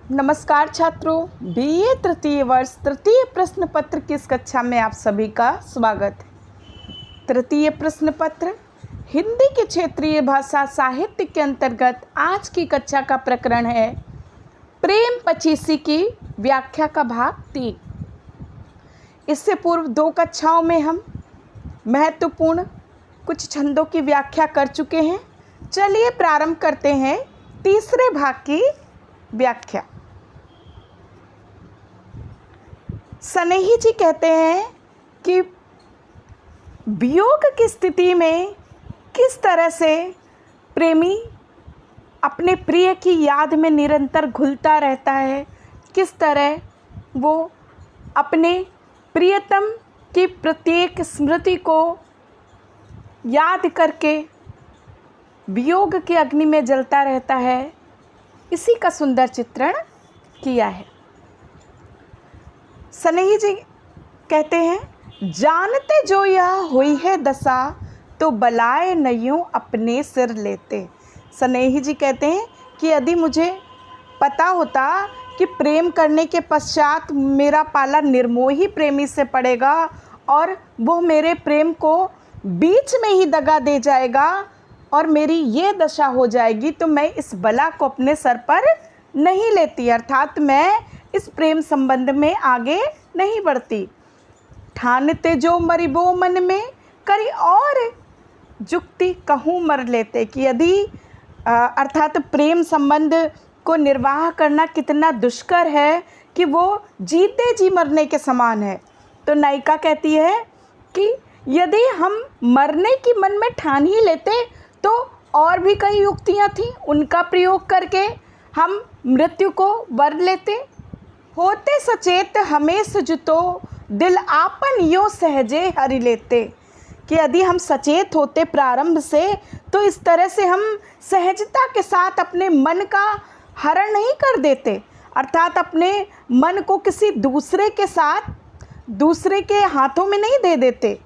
नमस्कार छात्रों, बीए तृतीय वर्ष तृतीय प्रश्न पत्र की इस कक्षा में आप सभी का स्वागत है। तृतीय प्रश्न पत्र हिंदी के क्षेत्रीय भाषा साहित्य के अंतर्गत आज की कक्षा का प्रकरण है प्रेम पचीसी की व्याख्या का भाग 3। इससे पूर्व 2 कक्षाओं में हम महत्वपूर्ण कुछ छंदों की व्याख्या कर चुके हैं। चलिए प्रारंभ करते हैं तीसरे भाग की व्याख्या। सनेही जी कहते हैं कि वियोग की स्थिति में किस तरह से प्रेमी अपने प्रिय की याद में निरंतर घुलता रहता है, किस तरह वो अपने प्रियतम की प्रत्येक स्मृति को याद करके वियोग की अग्नि में जलता रहता है, इसी का सुंदर चित्रण किया है। सनेही जी कहते हैं, जानते जो यह हुई है दशा तो बलाए नैयों अपने सिर लेते। सनेही जी कहते हैं कि यदि मुझे पता होता कि प्रेम करने के पश्चात मेरा पाला निर्मोही प्रेमी से पड़ेगा और वो मेरे प्रेम को बीच में ही दगा दे जाएगा और मेरी ये दशा हो जाएगी, तो मैं इस बला को अपने सर पर नहीं लेती, अर्थात मैं इस प्रेम संबंध में आगे नहीं बढ़ती। ठानते जो मरिबो मन में करी और जुक्ति कहूँ मर लेते, कि यदि अर्थात प्रेम संबंध को निर्वाह करना कितना दुष्कर है कि वो जीते जी मरने के समान है। तो नायिका कहती है कि यदि हम मरने की मन में ठान ही लेते तो और भी कई युक्तियाँ थीं, उनका प्रयोग करके हम मृत्यु को वर लेते। होते सचेत हमें जुतो दिल आपन यो सहजे हरि लेते, कि यदि हम सचेत होते प्रारंभ से तो इस तरह से हम सहजता के साथ अपने मन का हरण नहीं कर देते, अर्थात अपने मन को किसी दूसरे के साथ दूसरे के हाथों में नहीं दे देते।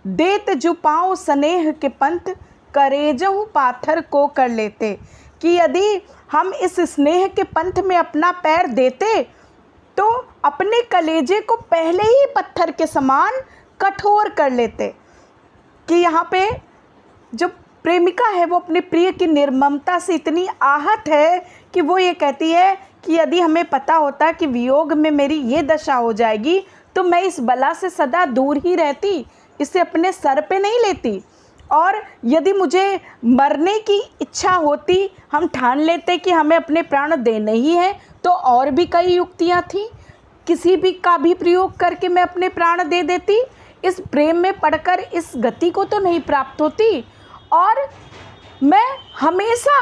देत जो पाँव स्नेह के पंथ करेजहु पाथर को कर लेते, कि यदि हम इस स्नेह के पंथ में अपना पैर देते तो अपने कलेजे को पहले ही पत्थर के समान कठोर कर लेते। कि यहाँ पे जो प्रेमिका है वो अपने प्रिय की निर्ममता से इतनी आहत है कि वो ये कहती है कि यदि हमें पता होता कि वियोग में मेरी ये दशा हो जाएगी तो मैं इस बला से सदा दूर ही रहती, इसे अपने सर पे नहीं लेती। और यदि मुझे मरने की इच्छा होती, हम ठान लेते कि हमें अपने प्राण देने ही हैं, तो और भी कई युक्तियाँ थीं, किसी भी का भी प्रयोग करके मैं अपने प्राण दे देती। इस प्रेम में पड़कर इस गति को तो नहीं प्राप्त होती। और मैं हमेशा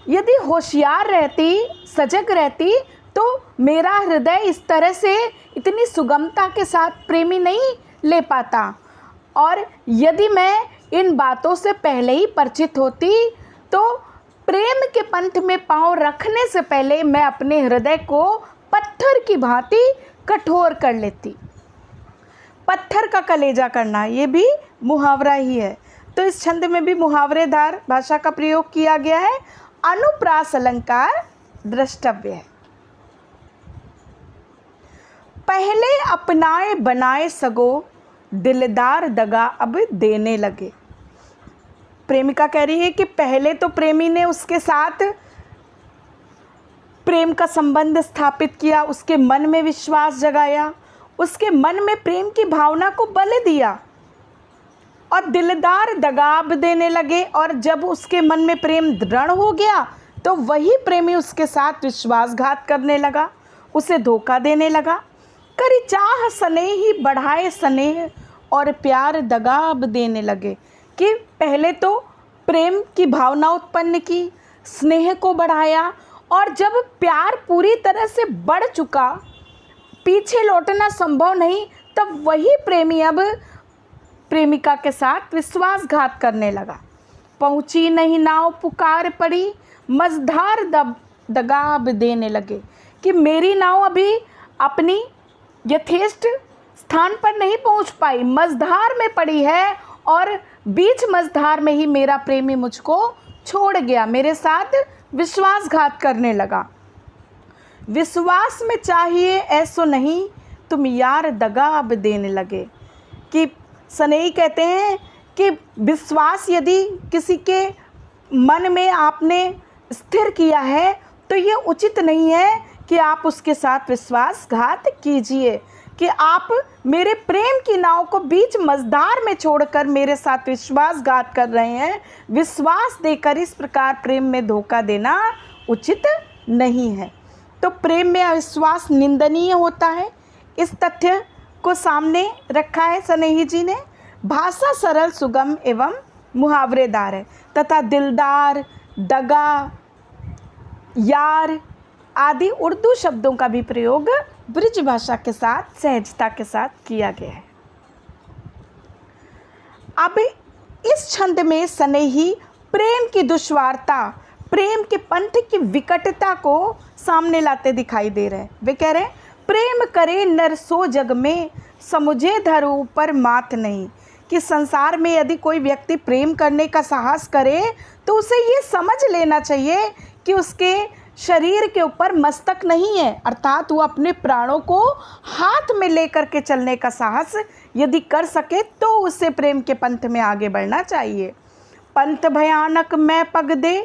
यदि होशियार रहती, सजग रहती, तो मेरा हृदय इस तरह से इतनी सुगमता के साथ प्रेमी नहीं ले पाता। और यदि मैं इन बातों से पहले ही परिचित होती तो प्रेम के पंथ में पांव रखने से पहले मैं अपने हृदय को पत्थर की भांति कठोर कर लेती। पत्थर का कलेजा करना ये भी मुहावरा ही है। तो इस छंद में भी मुहावरेदार भाषा का प्रयोग किया गया है। अनुप्रास अलंकार द्रष्टव्य है। पहले अपनाए बनाए सगो दिलदार दगा अब देने लगे। प्रेमिका कह रही है कि पहले तो प्रेमी ने उसके साथ प्रेम का संबंध स्थापित किया, उसके मन में विश्वास जगाया, उसके मन में प्रेम की भावना को बल दिया और दिलदार दगाब देने लगे। और जब उसके मन में प्रेम दृढ़ हो गया तो वही प्रेमी उसके साथ विश्वासघात करने लगा, उसे धोखा देने लगा। करी चाह स्नेह ही बढ़ाए स्नेह और प्यार दगाब देने लगे, कि पहले तो प्रेम की भावना उत्पन्न की, स्नेह को बढ़ाया, और जब प्यार पूरी तरह से बढ़ चुका, पीछे लौटना संभव नहीं, तब वही प्रेमी अब प्रेमिका के साथ विश्वासघात करने लगा। पहुँची नहीं नाव पुकार पड़ी मझधार दगाब देने लगे, कि मेरी नाव अभी अपनी यथेष्ट स्थान पर नहीं पहुँच पाई, मझधार में पड़ी है और बीच मझधार में ही मेरा प्रेमी मुझको छोड़ गया, मेरे साथ विश्वासघात करने लगा। विश्वास में चाहिए ऐसो नहीं, तुम यार दगा अब देने लगे। कि स्नेही कहते हैं कि विश्वास यदि किसी के मन में आपने स्थिर किया है तो ये उचित नहीं है कि आप उसके साथ विश्वासघात कीजिए, कि आप मेरे प्रेम की नाव को बीच मझधार में छोड़कर मेरे साथ विश्वासघात कर रहे हैं। विश्वास देकर इस प्रकार प्रेम में धोखा देना उचित नहीं है। तो प्रेम में अविश्वास निंदनीय होता है। इस तथ्य को सामने रखा है स्नेही जी ने। भाषा सरल, सुगम एवं मुहावरेदार है तथा दिलदार, दगा, यार आदि उर्दू शब्दों का भी प्रयोग ब्रिज भाषा के साथ सहजता के साथ किया गया है। अब इस छंद में स्नेही प्रेम की दुश्वारता, प्रेम के पंथ की विकटता को सामने लाते दिखाई दे रहे हैं। वे कह रहे हैं, प्रेम करे नर सो जग में, समुझे धर ऊपर मात नहीं। कि संसार में यदि कोई व्यक्ति प्रेम करने का साहस करे तो उसे ये समझ लेना चाहिए कि उसके शरीर के ऊपर मस्तक नहीं है, अर्थात वो अपने प्राणों को हाथ में लेकर के चलने का साहस यदि कर सके तो उसे प्रेम के पंथ में आगे बढ़ना चाहिए। पंथ भयानक मैं पग दे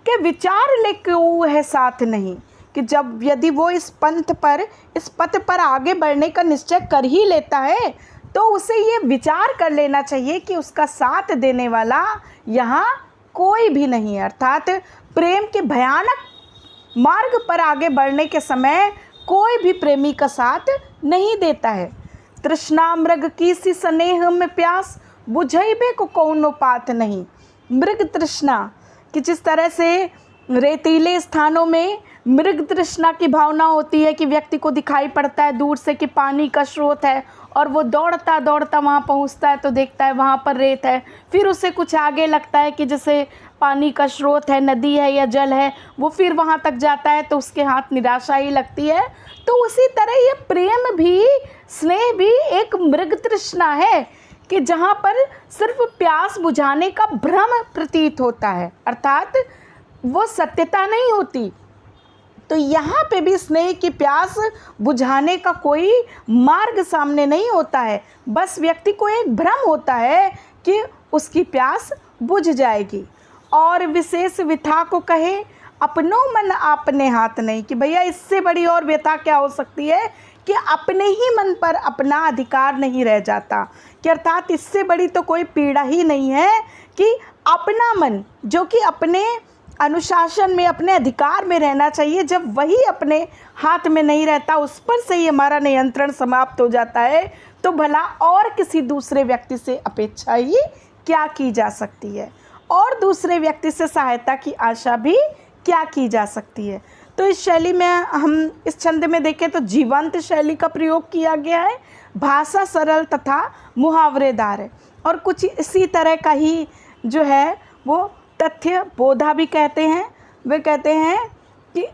के विचार लेके वो है साथ नहीं। कि जब यदि वो इस पंथ पर, इस पथ पर आगे बढ़ने का निश्चय कर ही लेता है तो उसे ये विचार कर लेना चाहिए कि उसका साथ देने वाला यहाँ कोई भी नहीं है। अर्थात प्रेम के भयानक मार्ग पर आगे बढ़ने के समय कोई भी प्रेमी का साथ नहीं देता है। तृष्णा मृग की सी स्नेह में प्यास, बुझैबे को कौनो पात नहीं। मृग तृष्णा, कि जिस तरह से रेतीले स्थानों में मृग तृष्णा की भावना होती है कि व्यक्ति को दिखाई पड़ता है दूर से कि पानी का स्रोत है और वो दौड़ता दौड़ता वहाँ पहुँचता है तो देखता है वहाँ पर रेत है, फिर उसे कुछ आगे लगता है कि जैसे पानी का स्रोत है, नदी है या जल है, वो फिर वहाँ तक जाता है तो उसके हाथ निराशा ही लगती है। तो उसी तरह ये प्रेम भी, स्नेह भी एक मृग तृष्णा है कि जहाँ पर सिर्फ प्यास बुझाने का भ्रम प्रतीत होता है, अर्थात वो सत्यता नहीं होती। तो यहाँ पे भी स्नेह की प्यास बुझाने का कोई मार्ग सामने नहीं होता है, बस व्यक्ति को एक भ्रम होता है कि उसकी प्यास बुझ जाएगी। और विशेष व्यथा को कहे अपनों मन आपने हाथ नहीं। कि भैया इससे बड़ी और व्यथा क्या हो सकती है कि अपने ही मन पर अपना अधिकार नहीं रह जाता। कि अर्थात इससे बड़ी तो कोई पीड़ा ही नहीं है कि अपना मन, जो कि अपने अनुशासन में, अपने अधिकार में रहना चाहिए, जब वही अपने हाथ में नहीं रहता, उस पर से ही हमारा नियंत्रण समाप्त हो जाता है, तो भला और किसी दूसरे व्यक्ति से अपेक्षा ही क्या की जा सकती है, और दूसरे व्यक्ति से सहायता की आशा भी क्या की जा सकती है। तो इस शैली में हम इस छंद में देखें तो जीवंत शैली का प्रयोग किया गया है, भाषा सरल तथा मुहावरेदार है, और कुछ इसी तरह का ही जो है वो तथ्य बोधा भी कहते हैं। वे कहते हैं कि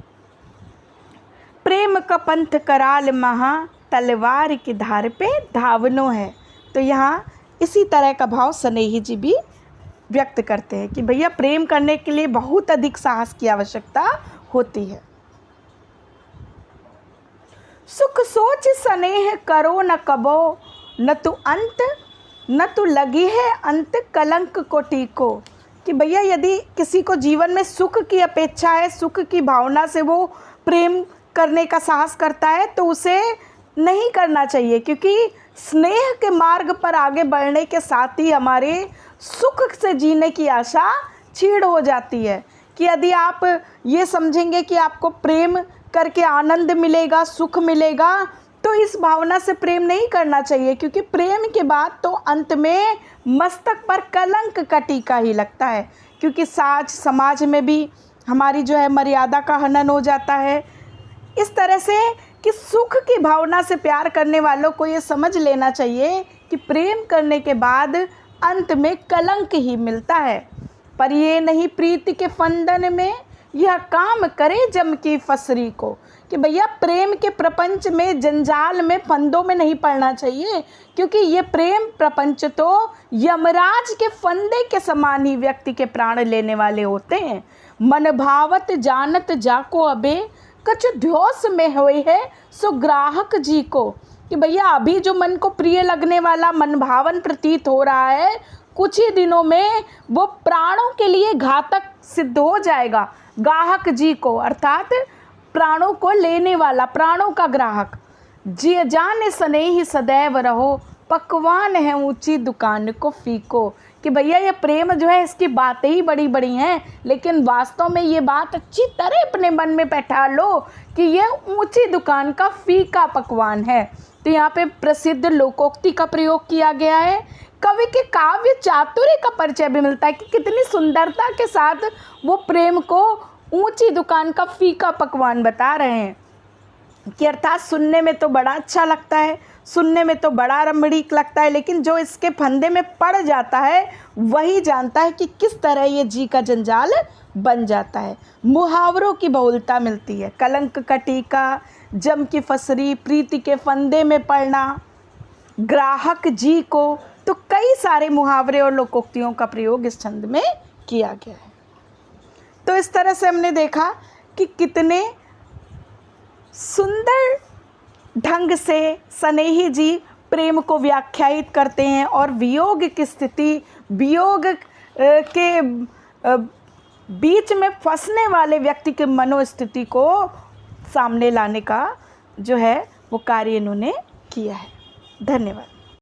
प्रेम का पंथ कराल महा, तलवार की धार पे धावनो है। तो यहाँ इसी तरह का भाव स्नेही जी भी व्यक्त करते हैं कि भैया प्रेम करने के लिए बहुत अधिक साहस की आवश्यकता होती है। सुख सोच स्नेह करो न कबो, न तो अंत न तो लगी है अंत कलंक को टीको। कि भैया यदि किसी को जीवन में सुख की अपेक्षा है, सुख की भावना से वो प्रेम करने का साहस करता है तो उसे नहीं करना चाहिए, क्योंकि स्नेह के मार्ग पर आगे बढ़ने के साथ ही हमारे सुख से जीने की आशा छीड़ हो जाती है। कि यदि आप ये समझेंगे कि आपको प्रेम करके आनंद मिलेगा, सुख मिलेगा, तो इस भावना से प्रेम नहीं करना चाहिए, क्योंकि प्रेम के बाद तो अंत में मस्तक पर कलंक का टीका ही लगता है। क्योंकि समाज में भी हमारी जो है मर्यादा का हनन हो जाता है। इस तरह से कि सुख की भावना से प्यार करने वालों को ये समझ लेना चाहिए कि प्रेम करने के बाद अंत में कलंक ही मिलता है। पर ये नहीं प्रीति के फंदन में यह काम करे जम की फसरी को। कि भैया प्रेम के प्रपंच में, जंजाल में, फंदों में नहीं पड़ना चाहिए, क्योंकि ये प्रेम प्रपंच तो यमराज के फंदे के समान ही व्यक्ति के प्राण लेने वाले होते हैं। मन भावत जानत जाको अबे, कछु ध्योस में हुए है सो ग्राहक जी को, कि भैया अभी जो मन को प्रिय लगने वाला मनभावन प्रतीत हो रहा है, कुछ ही दिनों में वो प्राणों के लिए घातक सिद्ध हो जाएगा। ग्राहक जी को अर्थात प्राणों को लेने वाला, प्राणों का ग्राहक। जी जाने स्नेही सदैव रहो, पकवान है ऊंची दुकान को फीको, कि भैया ये प्रेम जो है इसकी बातें ही बड़ी बड़ी हैं, लेकिन वास्तव में ये बात अच्छी तरह अपने मन में बैठा लो कि ये ऊंची दुकान का फीका पकवान है। तो यहाँ पे प्रसिद्ध लोकोक्ति का प्रयोग किया गया है। कवि के काव्य चातुर्य का परिचय भी मिलता है कि कितनी सुंदरता के साथ वो प्रेम को ऊंची दुकान का फीका पकवान बता रहे हैं, कि अर्थात सुनने में तो बड़ा अच्छा लगता है, सुनने में तो बड़ा रमणीक लगता है, लेकिन जो इसके फंदे में पड़ जाता है वही जानता है कि किस तरह ये जी का जंजाल बन जाता है। मुहावरों की बहुलता मिलती है। कलंक का टीका, जम की फसरी, प्रीति के फंदे में पड़ना, ग्राहक जी को, तो कई सारे मुहावरे और लोकोक्तियों का प्रयोग इस छंद में किया गया है। तो इस तरह से हमने देखा कि कितने सुंदर ढंग से स्नेही जी प्रेम को व्याख्यायित करते हैं और वियोग की स्थिति, वियोग के बीच में फंसने वाले व्यक्ति के मनोस्थिति को सामने लाने का जो है वो कार्य इन्होंने किया है। धन्यवाद।